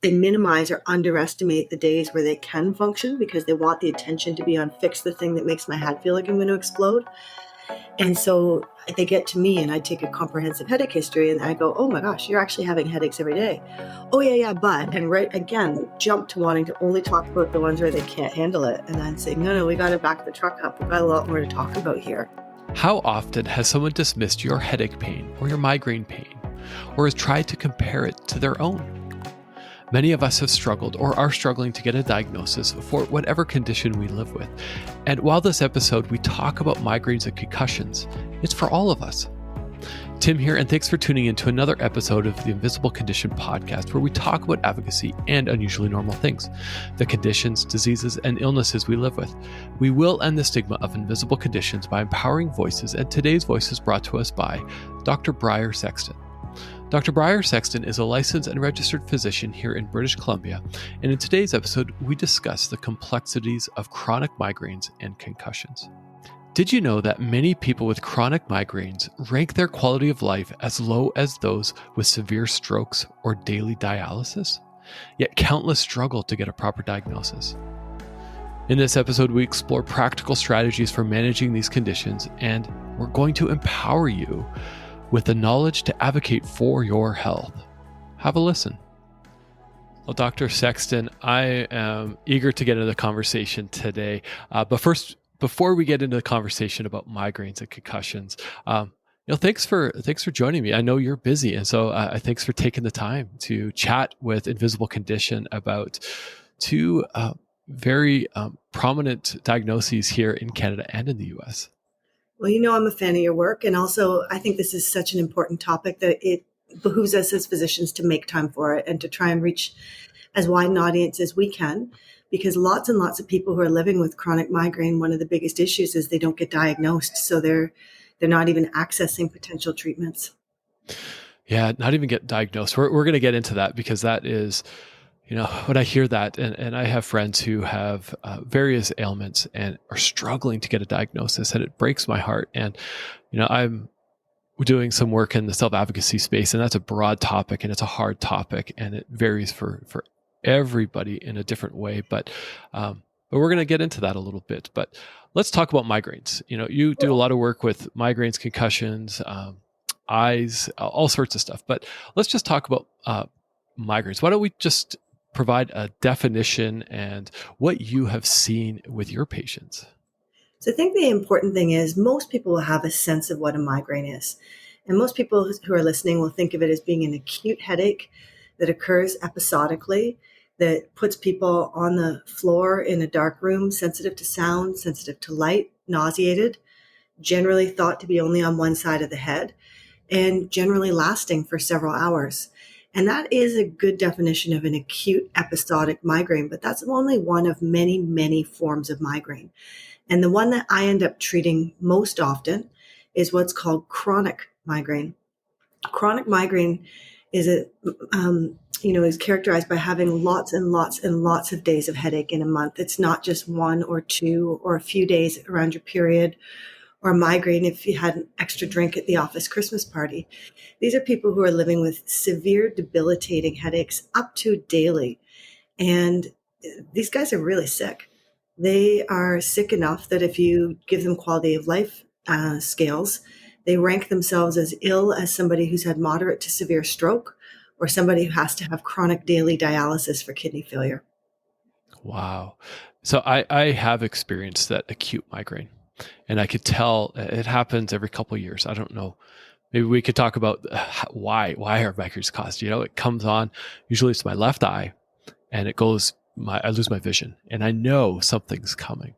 they minimize or underestimate the days where they can function because they want the attention to be on fix the thing that makes my head feel like I'm going to explode. And so they get to me and I take a comprehensive headache history and I go, oh my gosh, you're actually having headaches every day. Oh yeah, but, and right again, jump to wanting to only talk about the ones where they can't handle it. And then say, no, we got to back the truck up. We've got a lot more to talk about here. How often has someone dismissed your headache pain or your migraine pain, or has tried to compare it to their own? Many of us have struggled or are struggling to get a diagnosis for whatever condition we live with. And while this episode, we talk about migraines and concussions, it's for all of us. Tim here, and thanks for tuning in to another episode of the Invisible Condition podcast, where we talk about advocacy and unusually normal things, the conditions, diseases, and illnesses we live with. We will end the stigma of invisible conditions by empowering voices, and today's voice is brought to us by Dr. Briar Sexton. Dr. Briar Sexton is a licensed and registered physician here in British Columbia, and in today's episode, we discuss the complexities of chronic migraines and concussions. Did you know that many people with chronic migraines rank their quality of life as low as those with severe strokes or daily dialysis? Yet countless struggle to get a proper diagnosis. In this episode, we explore practical strategies for managing these conditions, and we're going to empower you with the knowledge to advocate for your health. Have a listen. Well, Dr. Sexton, I am eager to get into the conversation today. But first, before we get into the conversation about migraines and concussions, thanks for joining me. I know you're busy, and so thanks for taking the time to chat with Invisible Condition about two very prominent diagnoses here in Canada and in the U.S. Well, I'm a fan of your work. And also, I think this is such an important topic that it behooves us as physicians to make time for it and to try and reach as wide an audience as we can. Because lots and lots of people who are living with chronic migraine, one of the biggest issues is they don't get diagnosed. So they're not even accessing potential treatments. Yeah, not even get diagnosed. We're going to get into that because that is, when I hear that, and I have friends who have various ailments and are struggling to get a diagnosis, and it breaks my heart. And, I'm doing some work in the self-advocacy space, and that's a broad topic and it's a hard topic, and it varies for everybody in a different way. But we're going to get into that a little bit. But let's talk about migraines. You do a lot of work with migraines, concussions, eyes, all sorts of stuff. But let's just talk about migraines. Why don't we just provide a definition and what you have seen with your patients? So I think the important thing is most people will have a sense of what a migraine is. And most people who are listening will think of it as being an acute headache that occurs episodically, that puts people on the floor in a dark room, sensitive to sound, sensitive to light, nauseated, generally thought to be only on one side of the head, and generally lasting for several hours. And that is a good definition of an acute episodic migraine, but that's only one of many, many forms of migraine. And the one that I end up treating most often is what's called chronic migraine. Chronic migraine is is characterized by having lots and lots and lots of days of headache in a month. It's not just one or two or a few days around your period, or migraine if you had an extra drink at the office Christmas party. These are people who are living with severe debilitating headaches up to daily. And these guys are really sick. They are sick enough that if you give them quality of life scales, they rank themselves as ill as somebody who's had moderate to severe stroke or somebody who has to have chronic daily dialysis for kidney failure. Wow. So I have experienced that acute migraine, and I could tell it happens every couple of years. I don't know. Maybe we could talk about why are migraines caused. It comes on, usually it's my left eye, and it goes, I lose my vision, and I know something's coming.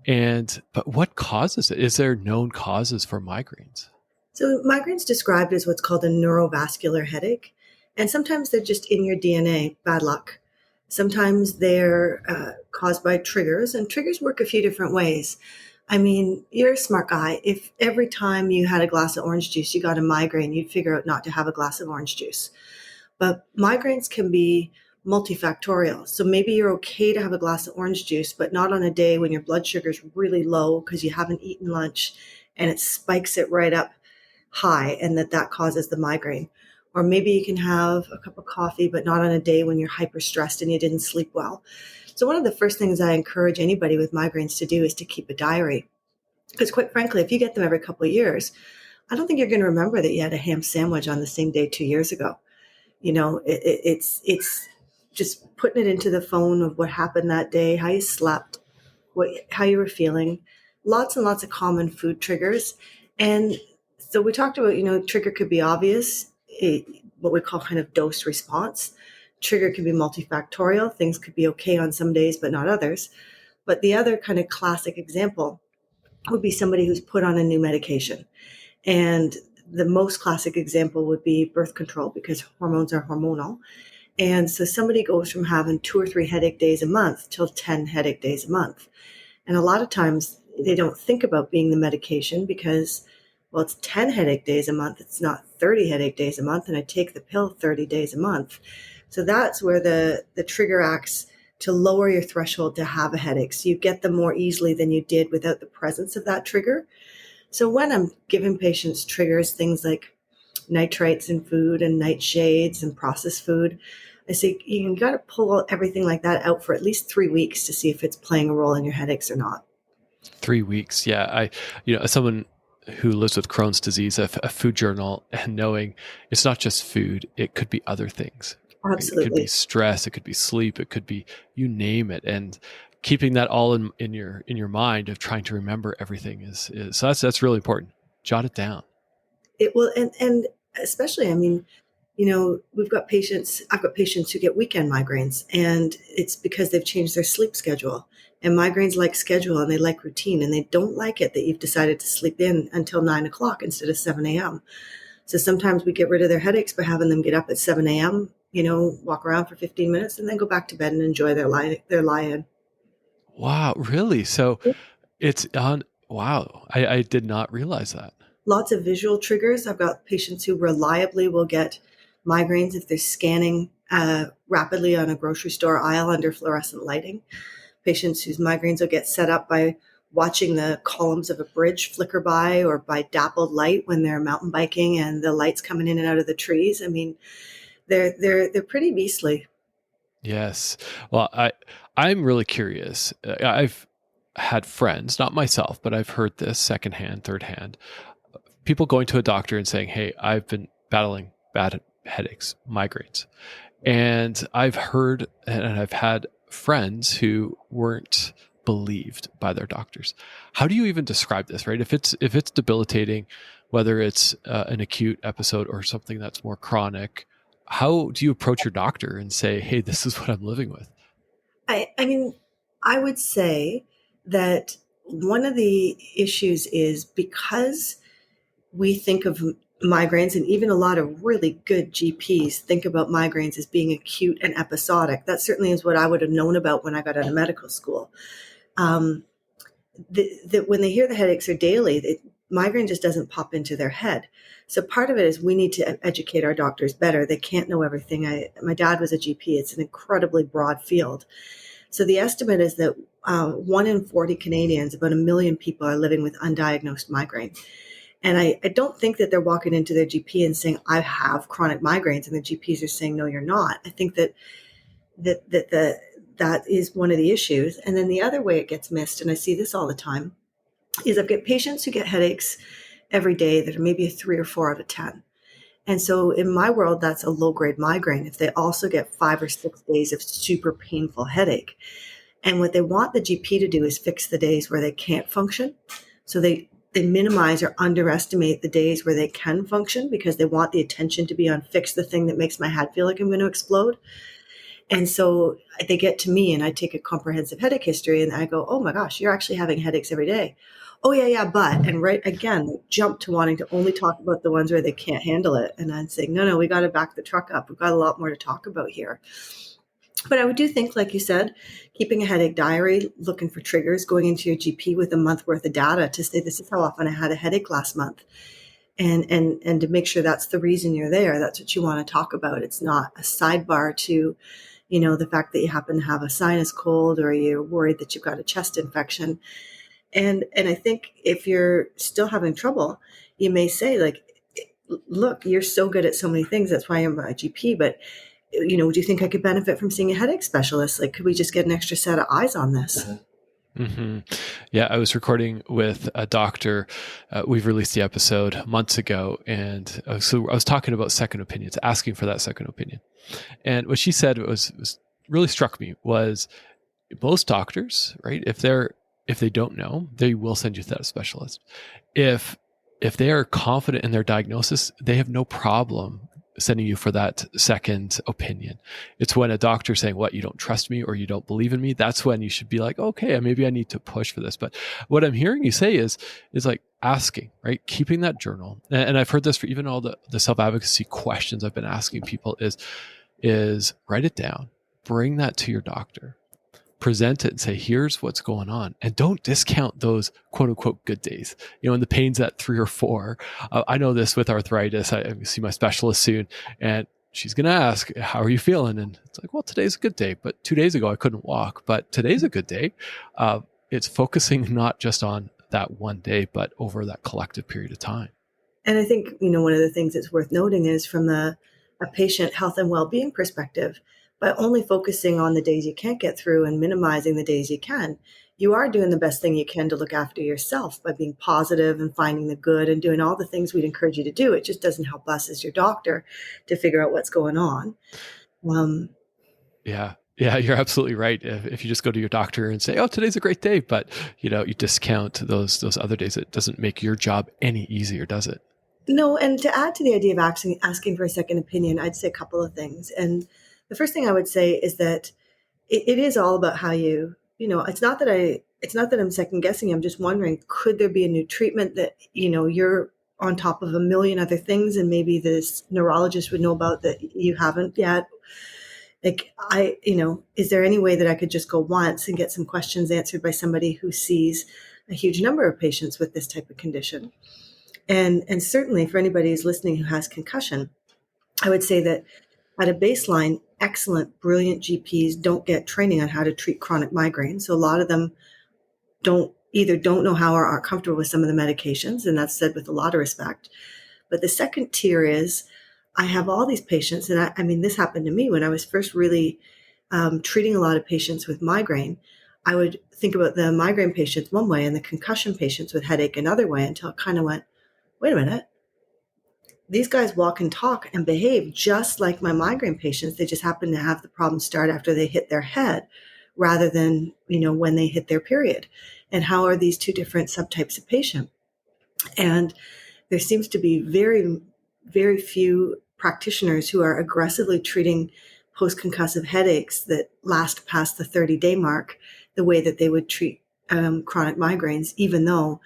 But what causes it? Is there known causes for migraines? So migraines described as what's called a neurovascular headache. And sometimes they're just in your DNA, bad luck. Sometimes they're caused by triggers, and triggers work a few different ways. I mean, you're a smart guy. If every time you had a glass of orange juice, you got a migraine, you'd figure out not to have a glass of orange juice. But migraines can be multifactorial. So maybe you're okay to have a glass of orange juice, but not on a day when your blood sugar is really low because you haven't eaten lunch and it spikes it right up high, and that causes the migraine. Or maybe you can have a cup of coffee, but not on a day when you're hyper stressed and you didn't sleep well. So one of the first things I encourage anybody with migraines to do is to keep a diary. Because quite frankly, if you get them every couple of years, I don't think you're going to remember that you had a ham sandwich on the same day 2 years ago. It's just putting it into the phone of what happened that day, how you slept, how you were feeling, lots and lots of common food triggers. And so we talked about, trigger could be obvious, what we call kind of dose response. Trigger can be multifactorial. Things could be okay on some days, but not others. But the other kind of classic example would be somebody who's put on a new medication. And the most classic example would be birth control, because hormones are hormonal. And so somebody goes from having 2 or 3 headache days a month till 10 headache days a month. And a lot of times they don't think about being the medication because, well, it's 10 headache days a month. It's not 30 headache days a month. And I take the pill 30 days a month. So that's where the trigger acts to lower your threshold to have a headache. So you get them more easily than you did without the presence of that trigger. So when I'm giving patients triggers, things like nitrates in food and nightshades and processed food, I say you got to pull everything like that out for at least 3 weeks to see if it's playing a role in your headaches or not. 3 weeks. Yeah. As someone who lives with Crohn's disease, a food journal, and knowing it's not just food, it could be other things. Right? Absolutely. It could be stress, it could be sleep, it could be, you name it. And keeping that all in your mind of trying to remember everything is so that's really important. Jot it down. It will, and especially, I've got patients who get weekend migraines, and it's because they've changed their sleep schedule. And migraines like schedule and they like routine, and they don't like it that you've decided to sleep in until 9 o'clock instead of 7 a.m. So sometimes we get rid of their headaches by having them get up at 7 a.m., walk around for 15 minutes and then go back to bed and enjoy their lie-in. Wow, really? So it's on. Wow, I did not realize that. Lots of visual triggers. I've got patients who reliably will get migraines if they're scanning rapidly on a grocery store aisle under fluorescent lighting. Patients whose migraines will get set up by watching the columns of a bridge flicker by, or by dappled light when they're mountain biking and the lights coming in and out of the trees. I mean, they're pretty beastly. Yes. Well, I'm really curious. I've had friends, not myself, but I've heard this secondhand, third hand, people going to a doctor and saying, "Hey, I've been battling bad headaches, migraines." And I've heard and I've had friends who weren't believed by their doctors. How do you even describe this, right? If it's debilitating, whether it's an acute episode or something that's more chronic, how do you approach your doctor and say, "Hey, this is what I'm living with"? I would say that one of the issues is because we think of migraines, and even a lot of really good GPs think about migraines as being acute and episodic. That certainly is what I would have known about when I got out of medical school. That when they hear the headaches are daily, migraine just doesn't pop into their head. So part of it is we need to educate our doctors better. They can't know everything. My dad was a GP. It's an incredibly broad field. So the estimate is that 1 in 40 Canadians, about 1 million people, are living with undiagnosed migraine. And I don't think that they're walking into their GP and saying, "I have chronic migraines," and the GPs are saying, "No, you're not." I think that is one of the issues. And then the other way it gets missed, and I see this all the time, is I've got patients who get headaches every day that are maybe a 3 or 4 out of 10. And so in my world, that's a low-grade migraine if they also get 5 or 6 days of super painful headache. And what they want the GP to do is fix the days where they can't function. So they minimize or underestimate the days where they can function, because they want the attention to be on fix the thing that makes my head feel like I'm going to explode. And so they get to me and I take a comprehensive headache history and I go, "Oh my gosh, you're actually having headaches every day." "Oh yeah, but," and right again, they jump to wanting to only talk about the ones where they can't handle it. And I'm saying, no, we got to back the truck up. We've got a lot more to talk about here. But I do think, like you said, keeping a headache diary, looking for triggers, going into your GP with a month worth of data to say, this is how often I had a headache last month. And to make sure that's the reason you're there. That's what you want to talk about. It's not a sidebar to, the fact that you happen to have a sinus cold or you're worried that you've got a chest infection. And I think if you're still having trouble, you may say, like, look, you're so good at so many things. That's why I'm a GP. But, do you think I could benefit from seeing a headache specialist? Like, could we just get an extra set of eyes on this? Mm-hmm. Yeah, I was recording with a doctor. We've released the episode months ago. And so I was talking about second opinions, asking for that second opinion. And what she said was really struck me was most doctors, right? If they don't know, they will send you to that specialist. If they are confident in their diagnosis, they have no problem sending you for that second opinion. It's when a doctor saying, what, you don't trust me or you don't believe in me, that's when you should be like, okay, maybe I need to push for this. But what I'm hearing you say is like asking, right? Keeping that journal. And I've heard this for even all the self-advocacy questions I've been asking people is write it down, bring that to your doctor, present it and say, here's what's going on. And don't discount those quote unquote good days. When the pain's at 3 or 4, I know this with arthritis. I see my specialist soon and she's going to ask, how are you feeling? And it's like, well, today's a good day, but 2 days ago I couldn't walk, but today's a good day. It's focusing not just on that one day, but over that collective period of time. And I think, one of the things that's worth noting is from a patient health and well-being perspective, by only focusing on the days you can't get through and minimizing the days you can, you are doing the best thing you can to look after yourself by being positive and finding the good and doing all the things we'd encourage you to do. It just doesn't help us as your doctor to figure out what's going on. Yeah, you're absolutely right. If you just go to your doctor and say, oh, today's a great day, but you discount those other days, it doesn't make your job any easier, does it? No, and to add to the idea of asking for a second opinion, I'd say a couple of things. And the first thing I would say is that it is all about how it's not that I'm second guessing. I'm just wondering, could there be a new treatment that, you're on top of a million other things and maybe this neurologist would know about that you haven't yet? Like, is there any way that I could just go once and get some questions answered by somebody who sees a huge number of patients with this type of condition? And certainly for anybody who's listening who has concussion, I would say that at a baseline, excellent, brilliant GPs don't get training on how to treat chronic migraines. So a lot of them don't know how or aren't comfortable with some of the medications, and that's said with a lot of respect. But the second tier is, I have all these patients, and I mean, this happened to me when I was first really treating a lot of patients with migraine. I would think about the migraine patients one way and the concussion patients with headache another way until it kind of went, wait a minute, these guys walk and talk and behave just like my migraine patients. They just happen to have the problem start after they hit their head rather than, when they hit their period. And how are these two different subtypes of patient? And there seems to be very, very few practitioners who are aggressively treating post-concussive headaches that last past the 30-day mark the way that they would treat chronic migraines, even though,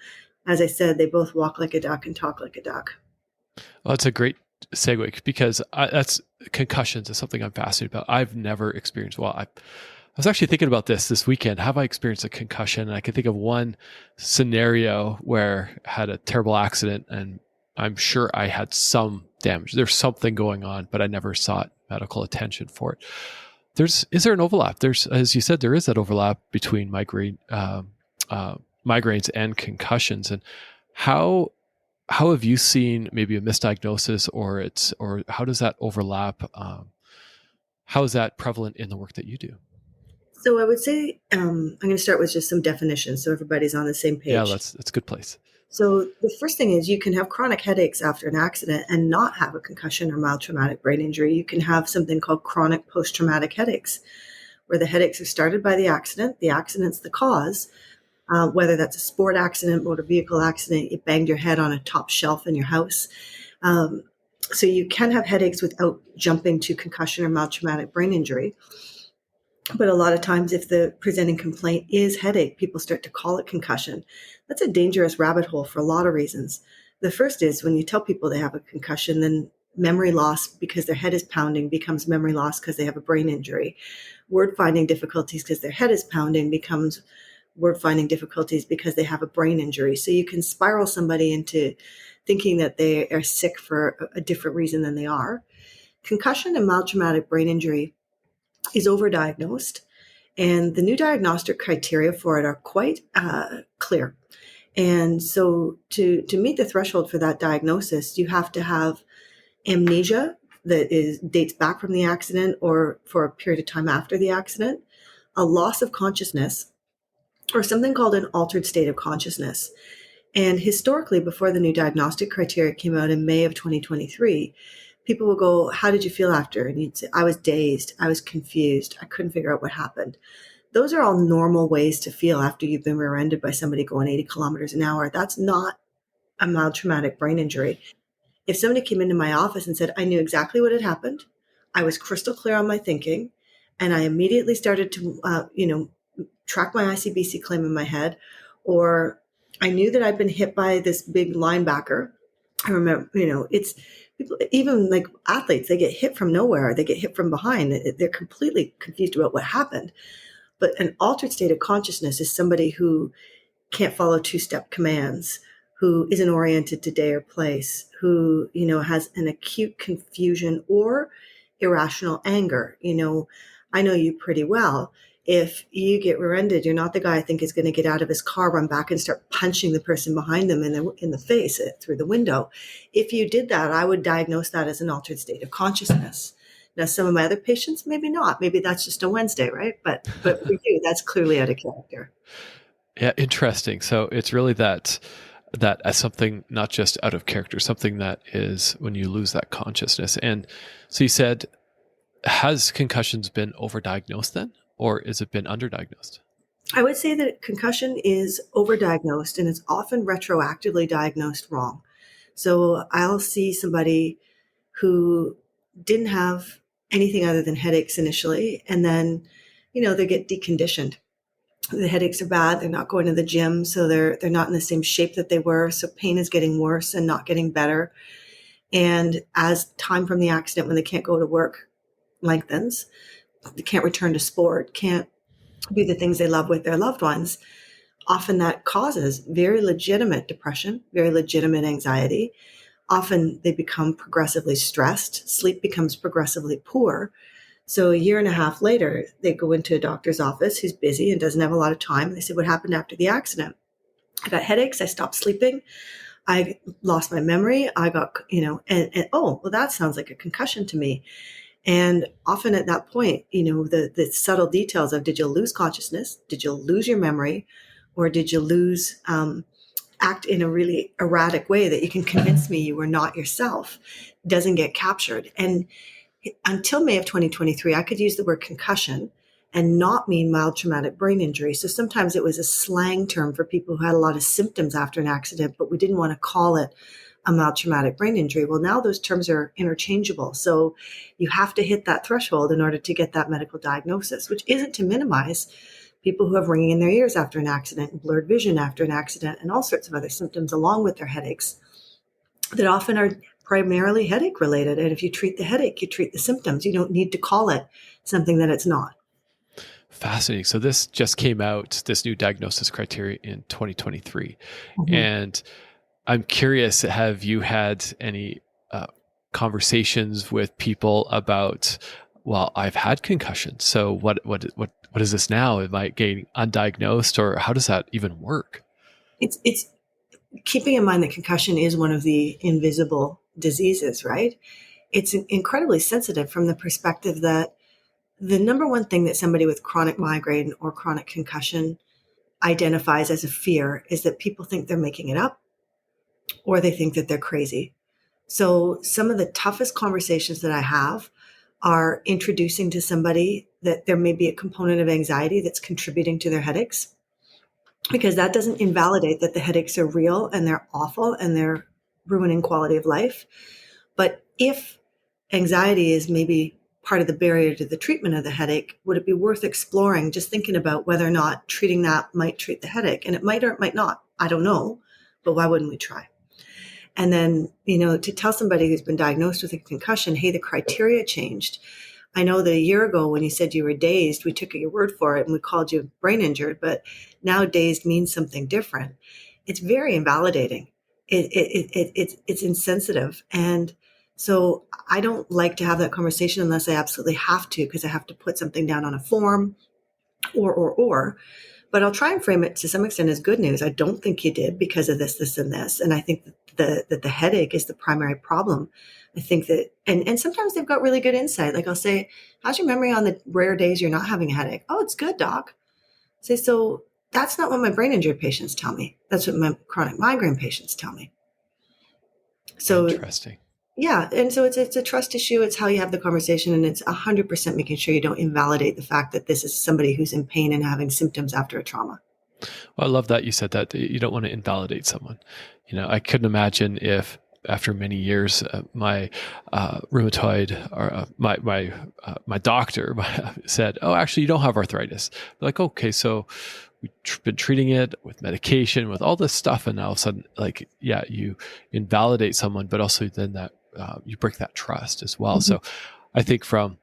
as I said, they both walk like a duck and talk like a duck. Well, that's a great segue because that's concussions is something I'm fascinated about. I've never experienced. Well, I was actually thinking about this weekend. Have I experienced a concussion? And I can think of one scenario where I had a terrible accident and I'm sure I had some damage. There's something going on, but I never sought medical attention for it. Is there an overlap? As you said, there is that overlap between migraines and concussions. And how have you seen maybe a misdiagnosis or how does that overlap? How is that prevalent in the work that you do? So I would say I'm going to start with just some definitions so everybody's on the same page. Yeah, that's a good place. So the first thing is you can have chronic headaches after an accident and not have a concussion or mild traumatic brain injury. You can have something called chronic post-traumatic headaches, where the headaches are started by the accident's the cause, whether that's a sport accident, motor vehicle accident, you banged your head on a top shelf in your house. So you can have headaches without jumping to concussion or mild traumatic brain injury. But a lot of times if the presenting complaint is headache, people start to call it concussion. That's a dangerous rabbit hole for a lot of reasons. The first is when you tell people they have a concussion, then memory loss because their head is pounding becomes memory loss because they have a brain injury. Word finding difficulties because their head is pounding becomes word finding difficulties because they have a brain injury. So you can spiral somebody into thinking that they are sick for a different reason than they are. Concussion and mild traumatic brain injury is overdiagnosed, and the new diagnostic criteria for it are quite clear. And so to meet the threshold for that diagnosis, you have to have amnesia that dates back from the accident or for a period of time after the accident, a loss of consciousness, or something called an altered state of consciousness. And historically, before the new diagnostic criteria came out in May of 2023, people will go, "How did you feel after?" And you'd say, "I was dazed. I was confused. I couldn't figure out what happened." Those are all normal ways to feel after you've been rear-ended by somebody going 80 kilometers an hour. That's not a mild traumatic brain injury. If somebody came into my office and said, "I knew exactly what had happened, I was crystal clear on my thinking, and I immediately started to, track my ICBC claim in my head," or "I knew that I'd been hit by this big linebacker." I remember, it's people, even like athletes, they get hit from nowhere. They get hit from behind. They're completely confused about what happened. But an altered state of consciousness is somebody who can't follow two-step commands, who isn't oriented to day or place, who, has an acute confusion or irrational anger. I know you pretty well. If you get rear-ended, you're not the guy I think is going to get out of his car, run back and start punching the person behind them in the face through the window. If you did that, I would diagnose that as an altered state of consciousness. Now, some of my other patients, maybe not. Maybe that's just a Wednesday, right? But for you, that's clearly out of character. Yeah, interesting. So it's really that as something not just out of character, something that is when you lose that consciousness. And so you said, has concussions been overdiagnosed then, or has it been underdiagnosed? I would say that concussion is overdiagnosed, and it's often retroactively diagnosed wrong. So I'll see somebody who didn't have anything other than headaches initially, and then, they get deconditioned. The headaches are bad. They're not going to the gym, so they're not in the same shape that they were. So pain is getting worse and not getting better. And as time from the accident, when they can't go to work, lengthens, they can't return to sport, can't do the things they love with their loved ones, often that causes very legitimate depression, very legitimate anxiety. Often they become progressively stressed. Sleep becomes progressively poor. So a year and a half later, they go into a doctor's office who's busy and doesn't have a lot of time. They say, "What happened after the accident?" "I got headaches. I stopped sleeping. I lost my memory. I got, and oh, well, that sounds like a concussion to me." And often at that point, the subtle details of, did you lose consciousness? Did you lose your memory? Or did you act in a really erratic way that you can convince me you were not yourself, doesn't get captured. And until May of 2023, I could use the word concussion and not mean mild traumatic brain injury. So sometimes it was a slang term for people who had a lot of symptoms after an accident, but we didn't want to call it a mild traumatic brain injury. Well, now those terms are interchangeable. So you have to hit that threshold in order to get that medical diagnosis, which isn't to minimize people who have ringing in their ears after an accident, and blurred vision after an accident, and all sorts of other symptoms along with their headaches that often are primarily headache related. And if you treat the headache, you treat the symptoms. You don't need to call it something that it's not. Fascinating. So this just came out, this new diagnosis criteria in 2023. Mm-hmm. And I'm curious, have you had any conversations with people about, well, I've had concussions, so what is this now? Am I getting undiagnosed, or how does that even work? It's keeping in mind that concussion is one of the invisible diseases, right? It's incredibly sensitive from the perspective that the number one thing that somebody with chronic migraine or chronic concussion identifies as a fear is that people think they're making it up, or they think that they're crazy. So some of the toughest conversations that I have are introducing to somebody that there may be a component of anxiety that's contributing to their headaches, because that doesn't invalidate that the headaches are real and they're awful and they're ruining quality of life. But if anxiety is maybe part of the barrier to the treatment of the headache, would it be worth exploring, just thinking about whether or not treating that might treat the headache? And it might or it might not. I don't know, but why wouldn't we try? And then, to tell somebody who's been diagnosed with a concussion, hey, the criteria changed. I know that a year ago when you said you were dazed, we took your word for it and we called you brain injured, but now dazed means something different. It's very invalidating. It's insensitive. And so I don't like to have that conversation unless I absolutely have to, because I have to put something down on a form or. But I'll try and frame it to some extent as good news. I don't think you did because of this, this, and this. And I think that the headache is the primary problem. I think that, and sometimes they've got really good insight. Like I'll say, how's your memory on the rare days you're not having a headache? Oh, it's good, doc. I say, so that's not what my brain injury patients tell me. That's what my chronic migraine patients tell me. So Interesting. yeah. And so it's a trust issue. It's how you have the conversation. And it's 100% making sure you don't invalidate the fact that this is somebody who's in pain and having symptoms after a trauma. Well, I love that you said that you don't want to invalidate someone. I couldn't imagine if after many years, my rheumatoid or my doctor said, "Oh, actually, you don't have arthritis." They're like, okay, so we've been treating it with medication, with all this stuff, and now all of a sudden, like, yeah, you invalidate someone, but also then that you break that trust as well. Mm-hmm. So, I think from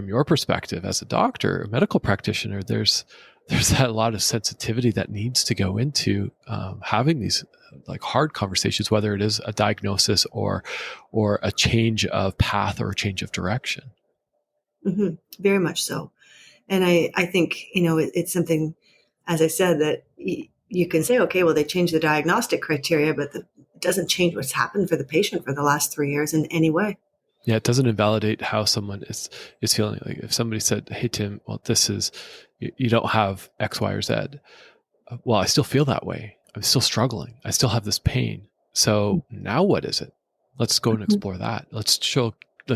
your perspective as a doctor, a medical practitioner, there's a lot of sensitivity that needs to go into having these like hard conversations, whether it is a diagnosis or a change of path or a change of direction. Mm-hmm. Very much so. And I think, it's something, as I said, that you can say, okay, well, they changed the diagnostic criteria, but it doesn't change what's happened for the patient for the last 3 years in any way. Yeah, it doesn't invalidate how someone is feeling. Like if somebody said, "Hey, Tim, well, this is, you don't have X, Y, or Z." Well, I still feel that way. I'm still struggling. I still have this pain. So now what is it? Let's go and explore that. Let's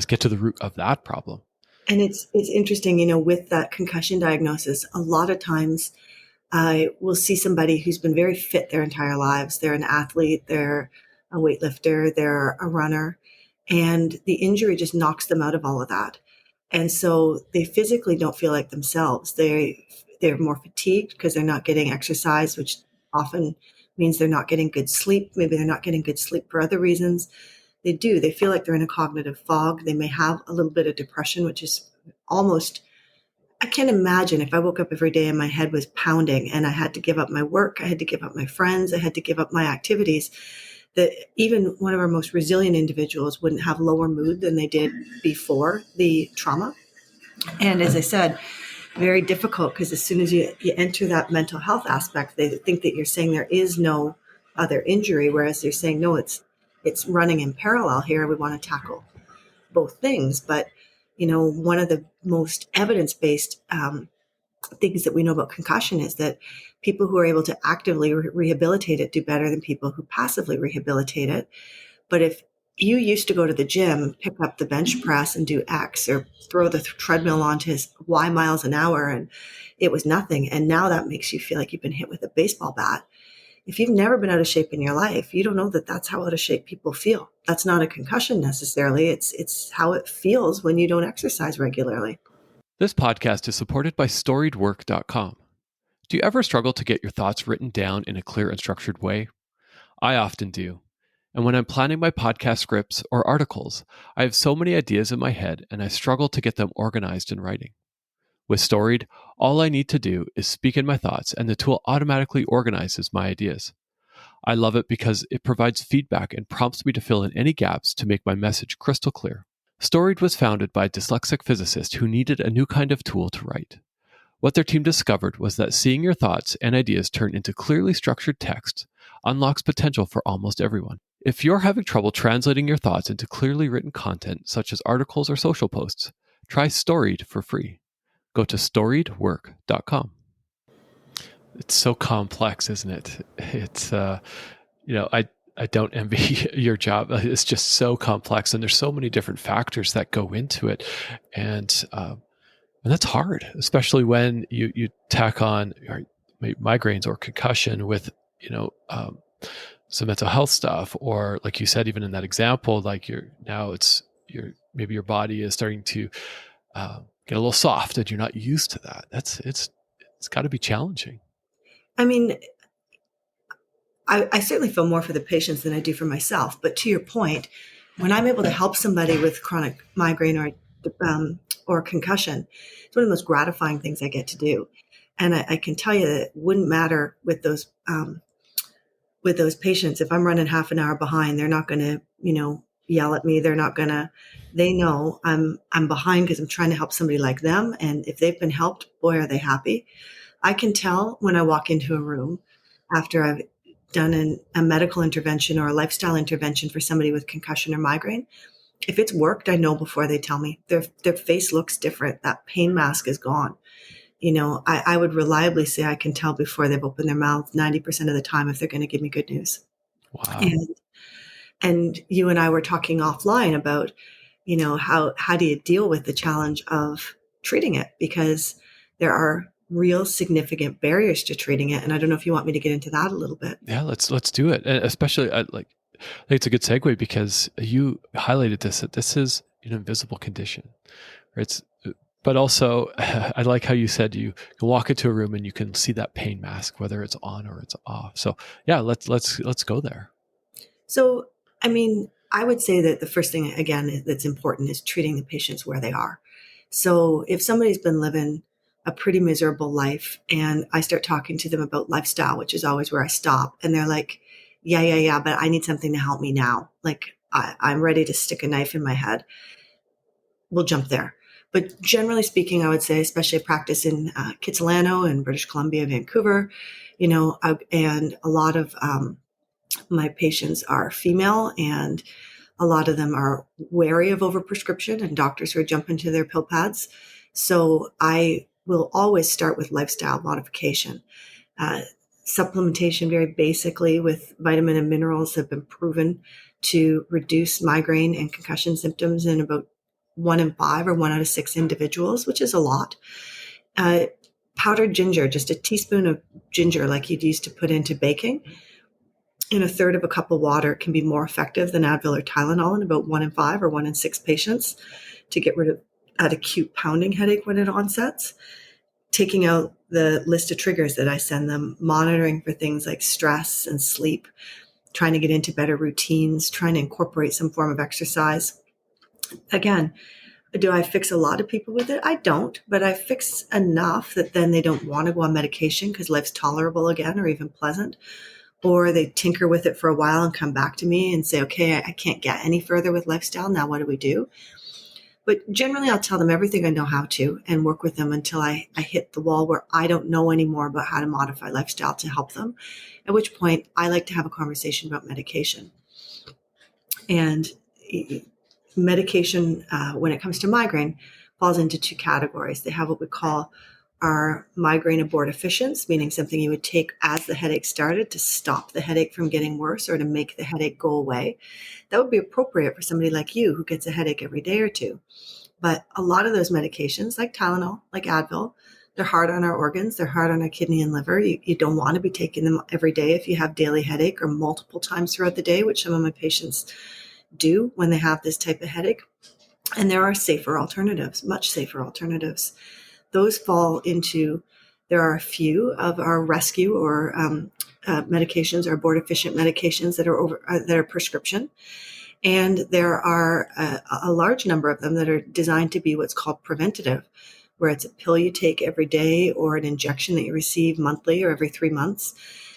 get to the root of that problem. And it's interesting, with that concussion diagnosis, a lot of times I will see somebody who's been very fit their entire lives. They're an athlete, they're a weightlifter, they're a runner, and the injury just knocks them out of all of that. And so they physically don't feel like themselves. They're more fatigued because they're not getting exercise, which often means they're not getting good sleep. Maybe they're not getting good sleep for other reasons. They feel like they're in a cognitive fog. They may have a little bit of depression, which is almost, I can't imagine if I woke up every day and my head was pounding and I had to give up my work, I had to give up my friends, I had to give up my activities, that even one of our most resilient individuals wouldn't have lower mood than they did before the trauma. And as I said, very difficult because as soon as you enter that mental health aspect, they think that you're saying there is no other injury, whereas you're saying, no, it's running in parallel here. We want to tackle both things. But, one of the most evidence-based things that we know about concussion is that people who are able to actively rehabilitate it do better than people who passively rehabilitate it. But if you used to go to the gym, pick up the bench press and do X or throw the treadmill onto Y miles an hour and it was nothing. And now that makes you feel like you've been hit with a baseball bat. If you've never been out of shape in your life, you don't know that that's how out of shape people feel. That's not a concussion necessarily. It's how it feels when you don't exercise regularly. This podcast is supported by storiedwork.com. Do you ever struggle to get your thoughts written down in a clear and structured way? I often do. And when I'm planning my podcast scripts or articles, I have so many ideas in my head and I struggle to get them organized in writing. With Storied, all I need to do is speak in my thoughts and the tool automatically organizes my ideas. I love it because it provides feedback and prompts me to fill in any gaps to make my message crystal clear. Storied was founded by a dyslexic physicist who needed a new kind of tool to write. What their team discovered was that seeing your thoughts and ideas turn into clearly structured text unlocks potential for almost everyone. If you're having trouble translating your thoughts into clearly written content, such as articles or social posts, try Storied for free. Go to storiedwork.com. It's so complex, isn't it? It's, I don't envy your job. It's just so complex, and there's so many different factors that go into it, and that's hard, especially when you tack on migraines or concussion with some mental health stuff, or like you said, even in that example, like maybe your body is starting to get a little soft, and you're not used to that. It's got to be challenging. I mean, I certainly feel more for the patients than I do for myself. But to your point, when I'm able to help somebody with chronic migraine or concussion, it's one of the most gratifying things I get to do. And I can tell you that it wouldn't matter with those patients. If I'm running half an hour behind, they're not going to, yell at me. They know I'm behind because I'm trying to help somebody like them. And if they've been helped, boy, are they happy. I can tell when I walk into a room after I've done a medical intervention or a lifestyle intervention for somebody with concussion or migraine. If it's worked, I know before they tell me. Their face looks different. That pain mask is gone. I would reliably say I can tell before they've opened their mouth 90% of the time if they're going to give me good news. Wow. And you and I were talking offline about, how do you deal with the challenge of treating it? Because there are real significant barriers to treating it. And I don't know if you want me to get into that a little bit. Yeah, let's do it. And especially I think it's a good segue because you highlighted that this is an invisible condition. But also I like how you said you can walk into a room and you can see that pain mask, whether it's on or it's off. So yeah, let's go there. So, I would say that the first thing, again, that's important is treating the patients where they are. So if somebody's been living a pretty miserable life and I start talking to them about lifestyle, which is always where I stop, and they're like, yeah, but I need something to help me now. Like I'm ready to stick a knife in my head. We'll jump there. But generally speaking, I would say, especially practice in Kitsilano and British Columbia, Vancouver, and a lot of my patients are female, and a lot of them are wary of overprescription and doctors who are jumping to their pill pads. So I will always start with lifestyle modification. Supplementation, very basically, with vitamin and minerals have been proven to reduce migraine and concussion symptoms in about 1 in 5 or 1 out of 6 individuals, which is a lot. Powdered ginger, just a teaspoon of ginger like you'd use to put into baking, in a third of a cup of water can be more effective than Advil or Tylenol in about 1 in 5 or 1 in 6 patients to get rid of that acute pounding headache when it onsets. Taking out the list of triggers that I send them, monitoring for things like stress and sleep, trying to get into better routines, trying to incorporate some form of exercise. Again, do I fix a lot of people with it? I don't, but I fix enough that then they don't want to go on medication because life's tolerable again or even pleasant. Or they tinker with it for a while and come back to me and say, okay, I can't get any further with lifestyle. Now what do we do? But generally, I'll tell them everything I know how to and work with them until I hit the wall where I don't know anymore about how to modify lifestyle to help them, at which point I like to have a conversation about medication. And medication, when it comes to migraine, falls into 2 categories. They have what we call our migraine abortifacients, meaning something you would take as the headache started to stop the headache from getting worse or to make the headache go away. That would be appropriate for somebody like you who gets a headache every day or two. But a lot of those medications, like Tylenol, like Advil, they're hard on our organs. They're hard on our kidney and liver. You don't want to be taking them every day if you have daily headache or multiple times throughout the day, which some of my patients do when they have this type of headache. And there are safer alternatives, much safer alternatives. Those fall into, there are a few of our rescue or medications or abortifacient medications that are prescription. And there are a large number of them that are designed to be what's called preventative, where it's a pill you take every day or an injection that you receive monthly or every 3 months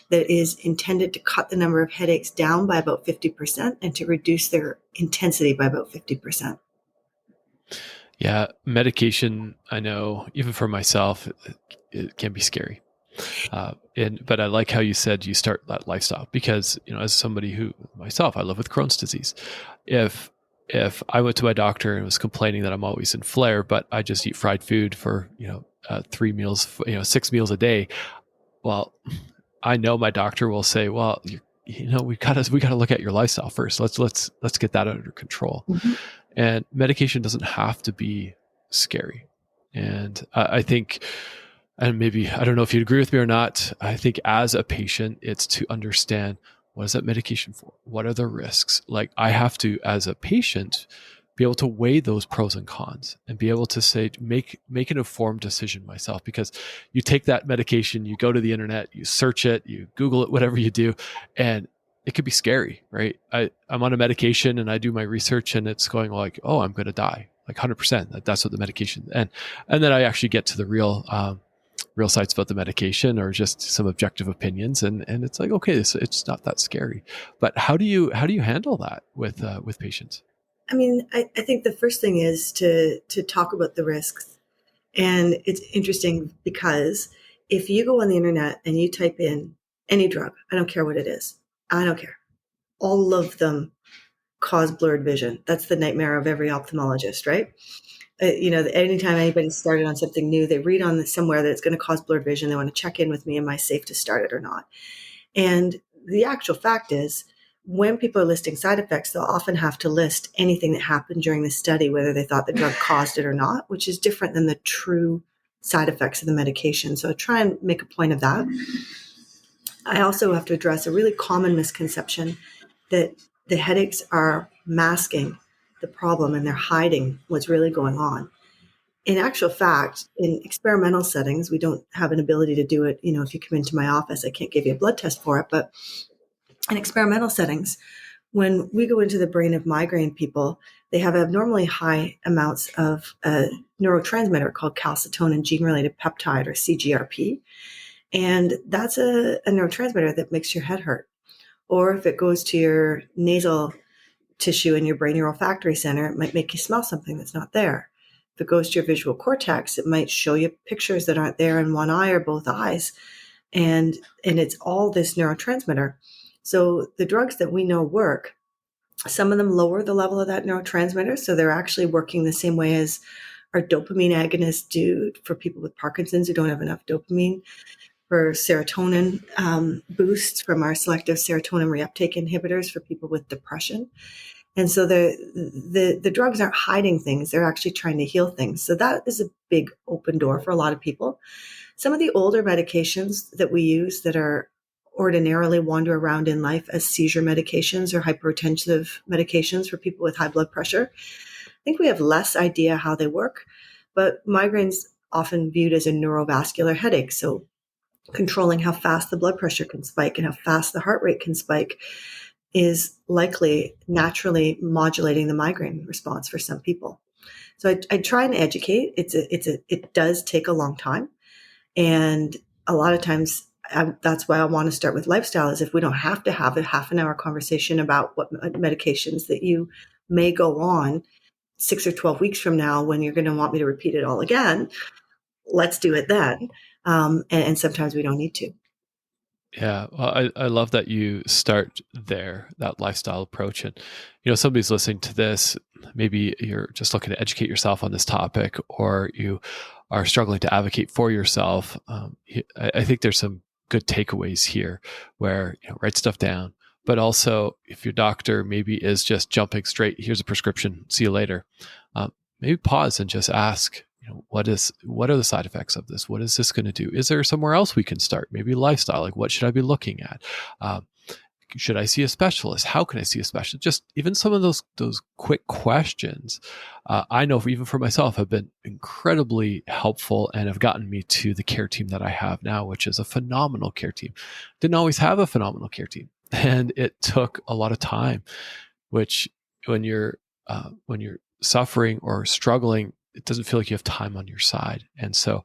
that is intended to cut the number of headaches down by about 50% and to reduce their intensity by about 50%. Yeah, medication, I know, even for myself, it can be scary. But I like how you said you start that lifestyle because, as somebody who myself, I live with Crohn's disease. If I went to my doctor and was complaining that I'm always in flare, but I just eat fried food for, 3 meals, 6 meals a day, well, I know my doctor will say, well, we gotta look at your lifestyle first. Let's get that under control. Mm-hmm. And medication doesn't have to be scary. And I think, and maybe, I don't know if you'd agree with me or not, I think as a patient, it's to understand, what is that medication for? What are the risks? Like I have to, as a patient, be able to weigh those pros and cons and be able to say, make an informed decision myself, because you take that medication, you go to the internet, you search it, you Google it, whatever you do, and it could be scary, right? I'm on a medication and I do my research and it's going like, oh, I'm going to die, like 100%. That's what the medication, and then I actually get to the real sites about the medication or just some objective opinions, and it's like, okay, it's not that scary. But how do you handle that with patients? I think the first thing is to talk about the risks. And it's interesting because if you go on the internet and you type in any drug, I don't care what it is, I don't care. All of them cause blurred vision. That's the nightmare of every ophthalmologist, right? Anytime anybody started on something new, they read on somewhere that it's going to cause blurred vision. They want to check in with me. Am I safe to start it or not? And the actual fact is, when people are listing side effects, they'll often have to list anything that happened during the study, whether they thought the drug caused it or not, which is different than the true side effects of the medication. So I try and make a point of that. I also have to address a really common misconception that the headaches are masking the problem and they're hiding what's really going on. In actual fact, in experimental settings, we don't have an ability to do it. If you come into my office, I can't give you a blood test for it. But in experimental settings, when we go into the brain of migraine people, they have abnormally high amounts of a neurotransmitter called calcitonin gene-related peptide, or CGRP. And that's a neurotransmitter that makes your head hurt. Or if it goes to your nasal tissue in your brain olfactory center, it might make you smell something that's not there. If it goes to your visual cortex, it might show you pictures that aren't there in one eye or both eyes. And it's all this neurotransmitter. So the drugs that we know work, some of them lower the level of that neurotransmitter. So they're actually working the same way as our dopamine agonists do for people with Parkinson's who don't have enough dopamine, for serotonin boosts from our selective serotonin reuptake inhibitors for people with depression. And so the drugs aren't hiding things. They're actually trying to heal things. So that is a big open door for a lot of people. Some of the older medications that we use that are ordinarily wander around in life as seizure medications or hypertensive medications for people with high blood pressure, I think we have less idea how they work, but migraines often viewed as a neurovascular headache. So controlling how fast the blood pressure can spike and how fast the heart rate can spike is likely naturally modulating the migraine response for some people. So I try and educate. It does take a long time. And a lot of times that's why I want to start with lifestyle, is if we don't have to have a half an hour conversation about what medications that you may go on 6 or 12 weeks from now when you're going to want me to repeat it all again, let's do it then. And sometimes we don't need to. Yeah, well, I love that you start there, that lifestyle approach. And, somebody's listening to this, maybe you're just looking to educate yourself on this topic, or you are struggling to advocate for yourself. I think there's some good takeaways here where, write stuff down. But also, if your doctor maybe is just jumping straight, here's a prescription, see you later. Maybe pause and just ask, what are the side effects of this? What is this going to do? Is there somewhere else we can start? Maybe lifestyle, like what should I be looking at? Should I see a specialist? How can I see a specialist? Just even some of those quick questions, I know even for myself have been incredibly helpful and have gotten me to the care team that I have now, which is a phenomenal care team. Didn't always have a phenomenal care team, and it took a lot of time, which when you're suffering or struggling, it doesn't feel like you have time on your side. And so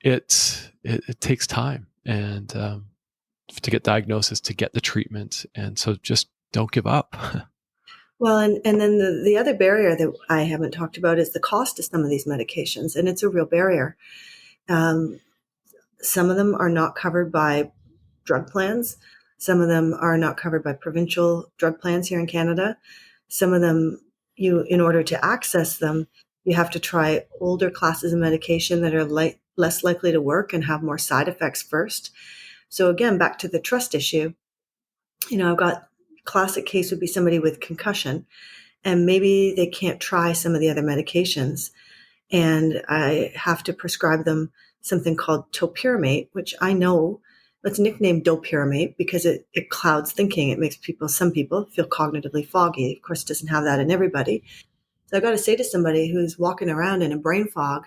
it takes time and to get diagnosis, to get the treatment. And so just don't give up. Well, and then the other barrier that I haven't talked about is the cost of some of these medications. And it's a real barrier. Some of them are not covered by drug plans. Some of them are not covered by provincial drug plans here in Canada. Some of them, in order to access them, you have to try older classes of medication that are less likely to work and have more side effects first. So again, back to the trust issue, I've got classic case would be somebody with concussion, and maybe they can't try some of the other medications. And I have to prescribe them something called topiramate, which I know it's nicknamed dopiramate because it clouds thinking. It makes some people feel cognitively foggy. Of course, it doesn't have that in everybody. So I've got to say to somebody who's walking around in a brain fog,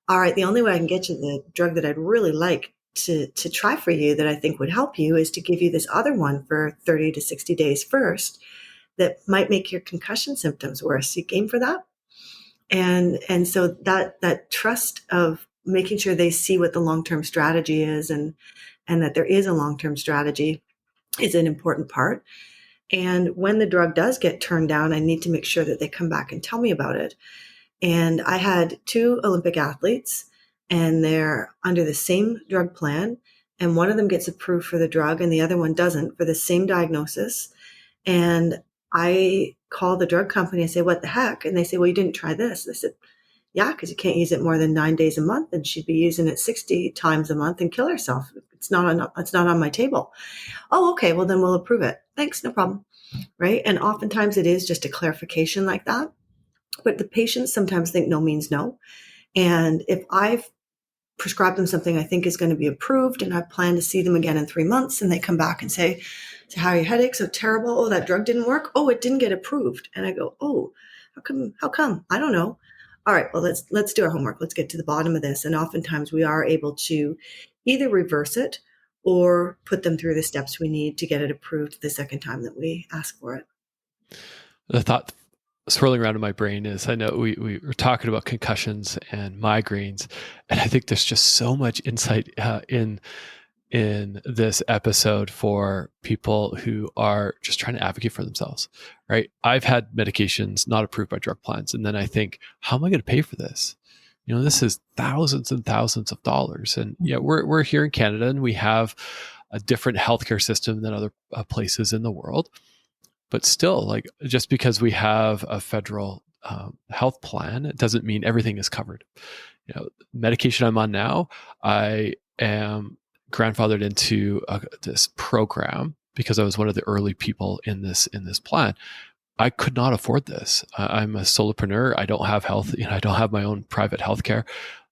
all right, the only way I can get you the drug that I'd really like to try for you that I think would help you is to give you this other one for 30 to 60 days first that might make your concussion symptoms worse. You game for that? And so that trust of making sure they see what the long-term strategy is and that there is a long-term strategy is an important part. And when the drug does get turned down, I need to make sure that they come back and tell me about it. And I had 2 Olympic athletes and they're under the same drug plan, and one of them gets approved for the drug and the other one doesn't for the same diagnosis. And I call the drug company and say, what the heck? And they say, well, you didn't try this. I said, yeah, because you can't use it more than 9 days a month, and she'd be using it 60 times a month and kill herself. It's not on my table. Oh, okay. Well, then we'll approve it. Thanks. No problem. Right. And oftentimes it is just a clarification like that. But the patients sometimes think no means no. And if I've prescribed them something I think is going to be approved, and I plan to see them again in 3 months, and they come back and say, so how are your headaches? So terrible. Oh, that drug didn't work. Oh, it didn't get approved. And I go, oh, how come? I don't know. All right, well, let's do our homework. Let's get to the bottom of this. And oftentimes we are able to either reverse it or put them through the steps we need to get it approved the second time that we ask for it. The thought swirling around in my brain is, I know we were talking about concussions and migraines, and I think there's just so much insight in this episode for people who are just trying to advocate for themselves, right? I've had medications not approved by drug plans, and then I think, how am I going to pay for this? This is thousands and thousands of dollars. And we're here in Canada, and we have a different healthcare system than other places in the world. But still, like, just because we have a federal health plan, it doesn't mean everything is covered. Medication I'm on now, I am grandfathered into this program because I was one of the early people in this plan. I could not afford this. I'm a solopreneur. I don't have health. I don't have my own private health care.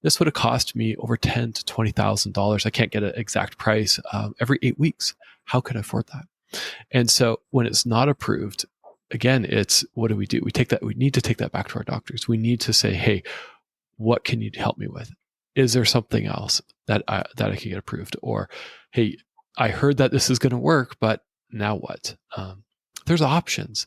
This would have cost me over $10,000 to $20,000. I can't get an exact price every 8 weeks. How could I afford that? And so when it's not approved, again, it's, what do? We need to take that back to our doctors. We need to say, hey, what can you help me with? Is there something else that I can get approved? Or, hey, I heard that this is going to work, but now what? There's options.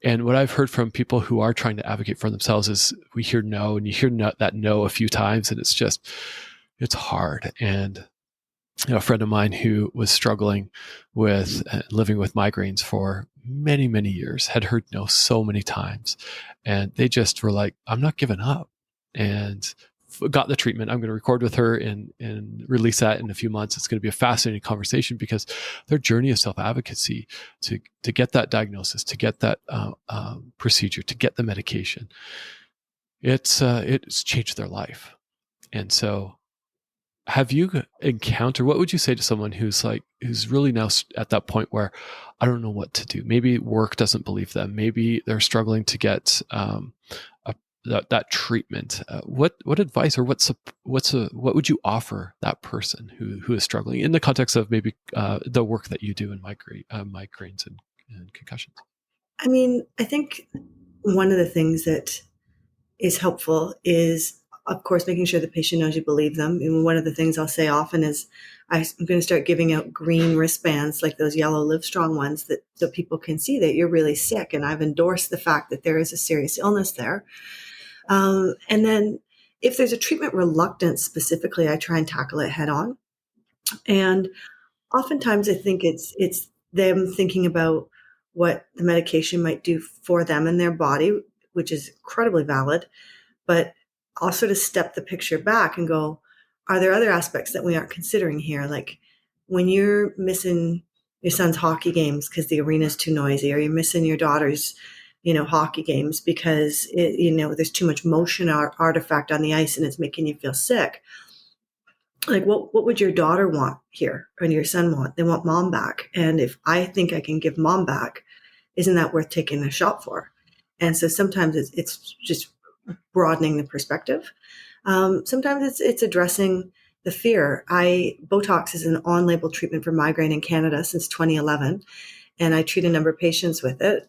And what I've heard from people who are trying to advocate for themselves is, we hear no, and you hear that no a few times, and it's hard. And a friend of mine who was struggling with living with migraines for many, many years had heard no so many times. And they just were like, I'm not giving up. And got the treatment. I'm going to record with her and release that in a few months. It's going to be a fascinating conversation, because their journey of self-advocacy to get that diagnosis, to get that procedure, to get the medication, it's changed their life. And so, have you encountered, what would you say to someone who's really now at that point where, I don't know what to do? Maybe work doesn't believe them. Maybe they're struggling to get that treatment. What advice, or what would you offer that person who is struggling in the context of maybe the work that you do in migraines and concussions? I mean, I think one of the things that is helpful is, of course, making sure the patient knows you believe them. And one of the things I'll say often is, I'm going to start giving out green wristbands, like those yellow Livestrong ones, so people can see that you're really sick. And I've endorsed the fact that there is a serious illness there. And then if there's a treatment reluctance specifically, I try and tackle it head on. And oftentimes I think it's them thinking about what the medication might do for them and their body, which is incredibly valid. But also to step the picture back and go, are there other aspects that we aren't considering here? Like when you're missing your son's hockey games because the arena is too noisy, or you're missing your daughter's, hockey games because there's too much motion or artifact on the ice and it's making you feel sick. Like what would your daughter want here, or your son want? They want mom back. And if I think I can give mom back, isn't that worth taking a shot for? And so sometimes it's just broadening the perspective. Sometimes it's addressing the fear. Botox is an on-label treatment for migraine in Canada since 2011, and I treat a number of patients with it.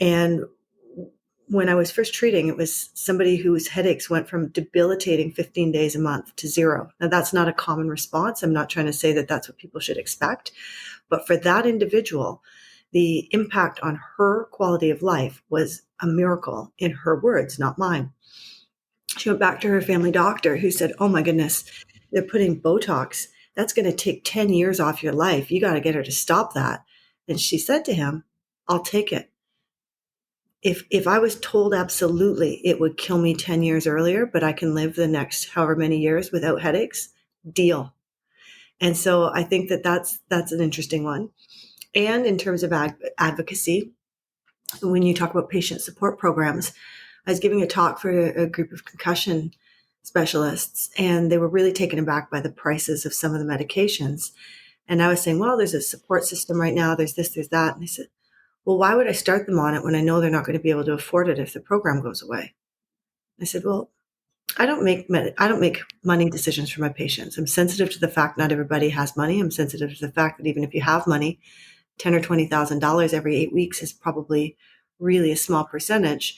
And when I was first treating, it was somebody whose headaches went from debilitating 15 days a month to 0. Now, that's not a common response. I'm not trying to say that that's what people should expect. But for that individual, the impact on her quality of life was a miracle, in her words, not mine. She went back to her family doctor, who said, oh my goodness, they're putting Botox. That's going to take 10 years off your life. You got to get her to stop that. And she said to him, I'll take it. If I was told absolutely it would kill me 10 years earlier, but I can live the next however many years without headaches, deal. And so I think that that's an interesting one. And in terms of advocacy, when you talk about patient support programs, I was giving a talk for a group of concussion specialists, and they were really taken aback by the prices of some of the medications. And I was saying, well, there's a support system right now, there's this, there's that. And they said, well, why would I start them on it when I know they're not going to be able to afford it if the program goes away? I said, well, I don't make money decisions for my patients. I'm sensitive to the fact not everybody has money. I'm sensitive to the fact that even if you have money, $10,000 or $20,000 every 8 weeks is probably really a small percentage.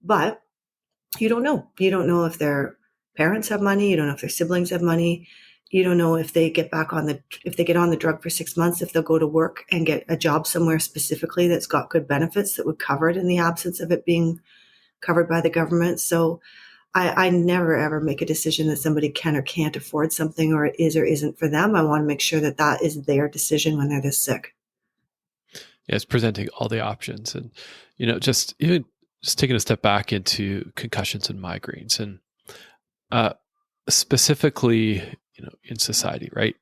But you don't know. You don't know if their parents have money. You don't know if their siblings have money. You don't know if they get if they get on the drug for 6 months, if they'll go to work and get a job somewhere specifically that's got good benefits that would cover it in the absence of it being covered by the government. So I never ever make a decision that somebody can or can't afford something, or it is or isn't for them. I want to make sure that that is their decision when they're this sick. Yeah, it's presenting all the options, and just taking a step back into concussions and migraines, and specifically, in society, right?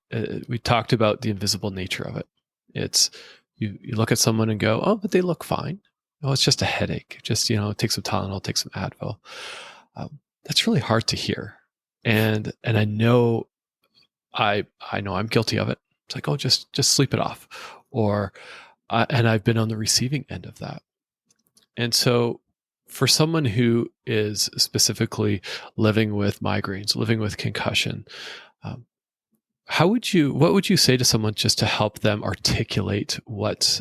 We talked about the invisible nature of it. It's you look at someone and go, oh, but they look fine. Oh, it's just a headache. Just take some Tylenol, take some Advil. That's really hard to hear, and I know I know I'm guilty of it. It's like, oh, just sleep it off, or and I've been on the receiving end of that. And so for someone who is specifically living with migraines, living with concussion, what would you say to someone just to help them articulate what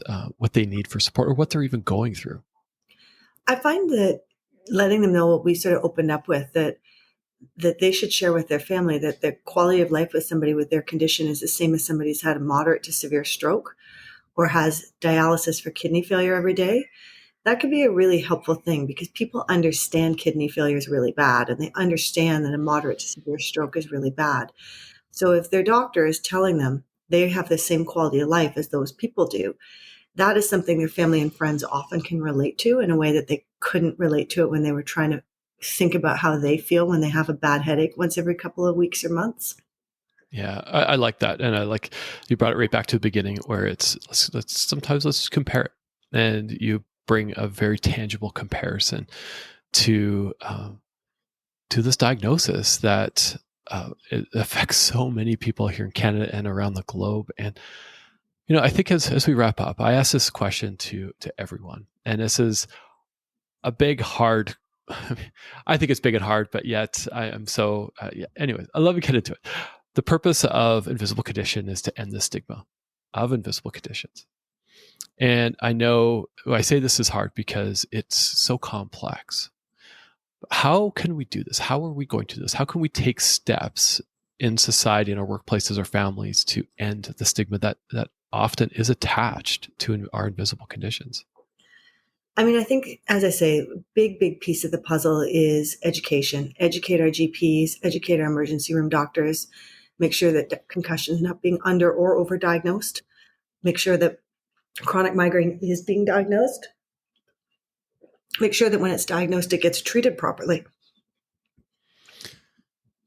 they need for support, or what they're even going through? I find that letting them know what we sort of opened up with, that they should share with their family that the quality of life with somebody with their condition is the same as somebody who's had a moderate to severe stroke or has dialysis for kidney failure every day. That could be a really helpful thing, because people understand kidney failure is really bad, and they understand that a moderate to severe stroke is really bad. So if their doctor is telling them they have the same quality of life as those people do, that is something their family and friends often can relate to in a way that they couldn't relate to it when they were trying to think about how they feel when they have a bad headache once every couple of weeks or months. Yeah, I like that. And I like you brought it right back to the beginning, where it's let's compare it. And you bring a very tangible comparison to this diagnosis that it affects so many people here in Canada and around the globe. And I think as we wrap up, I ask this question to everyone, and this is a big, hard. I think it's big and hard, but yet I am so. Yeah. Anyways, I love to get into it. The purpose of invisible condition is to end the stigma of invisible conditions. And I know I say this is hard because it's so complex. How can we do this? How are we going to do this? How can we take steps in society, in our workplaces, our families, to end the stigma that often is attached to our invisible conditions? I mean, I think, as I say, big piece of the puzzle is education. Educate our GPs, educate our emergency room doctors, make sure that concussion is not being under or overdiagnosed, make sure that chronic migraine is being diagnosed, make sure that when it's diagnosed, it gets treated properly.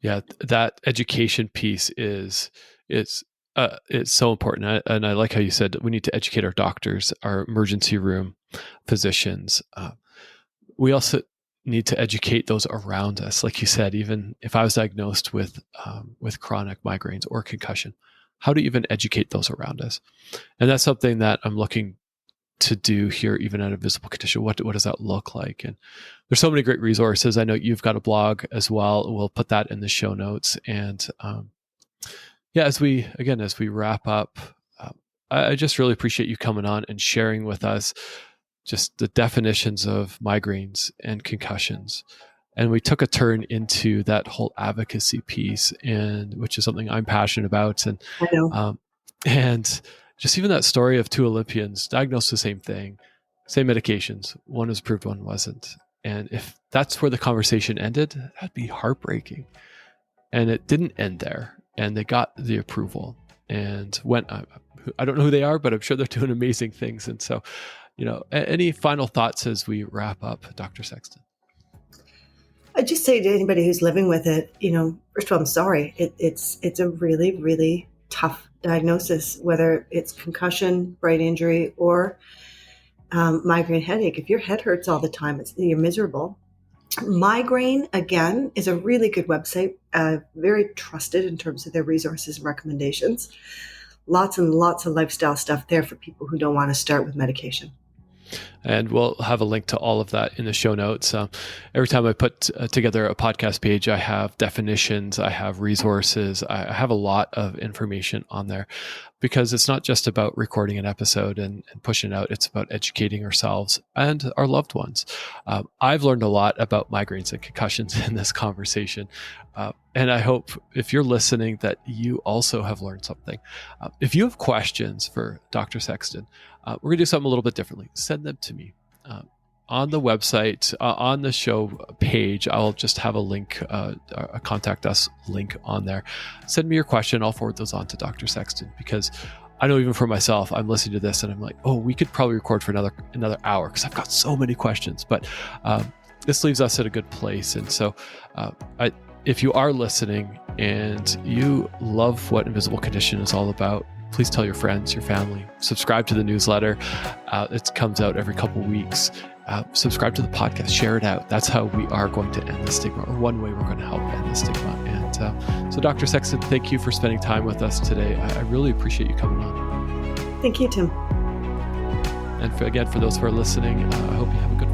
Yeah, that education piece is so important. And I like how you said that we need to educate our doctors, our emergency room physicians. We also need to educate those around us. Like you said, even if I was diagnosed with chronic migraines or concussion, how do you even educate those around us? And that's something that I'm looking to do here, even at Invisible Condition. What does that look like? And there's so many great resources. I know you've got a blog as well. We'll put that in the show notes. And yeah, as we wrap up, I just really appreciate you coming on and sharing with us just the definitions of migraines and concussions. And we took a turn into that whole advocacy piece, and which is something I'm passionate about. And I know. and just even that story of two Olympians diagnosed the same thing, same medications. One was approved, one wasn't. And if that's where the conversation ended, that'd be heartbreaking. And it didn't end there. And they got the approval and went. I don't know who they are, but I'm sure they're doing amazing things. And so, Any final thoughts as we wrap up, Dr. Sexton? I'd just say to anybody who's living with it, first of all, I'm sorry. It's a really, really tough diagnosis, whether it's concussion, brain injury, or migraine headache. If your head hurts all the time, you're miserable. Migraine, again, is a really good website, very trusted in terms of their resources and recommendations. Lots and lots of lifestyle stuff there for people who don't want to start with medication. And we'll have a link to all of that in the show notes. Every time I put together a podcast page, I have definitions, I have resources, I have a lot of information on there, because it's not just about recording an episode and pushing it out. It's about educating ourselves and our loved ones. I've learned a lot about migraines and concussions in this conversation. And I hope if you're listening that you also have learned something. If you have questions for Dr. Sexton, we're going to do something a little bit differently. Send them to me. On the website, on the show page, I'll just have a link, a contact us link on there. Send me your question. I'll forward those on to Dr. Sexton, because I know even for myself, I'm listening to this and I'm like, oh, we could probably record for another hour because I've got so many questions. But this leaves us at a good place. And so if you are listening and you love what Invisible Condition is all about, please tell your friends, your family, subscribe to the newsletter. It comes out every couple weeks. Subscribe to the podcast, share it out. That's how we are going to end the stigma, or one way we're going to help end the stigma. And so Dr. Sexton, thank you for spending time with us today. I really appreciate you coming on. Thank you, Tim. And again, for those who are listening, I hope you have a good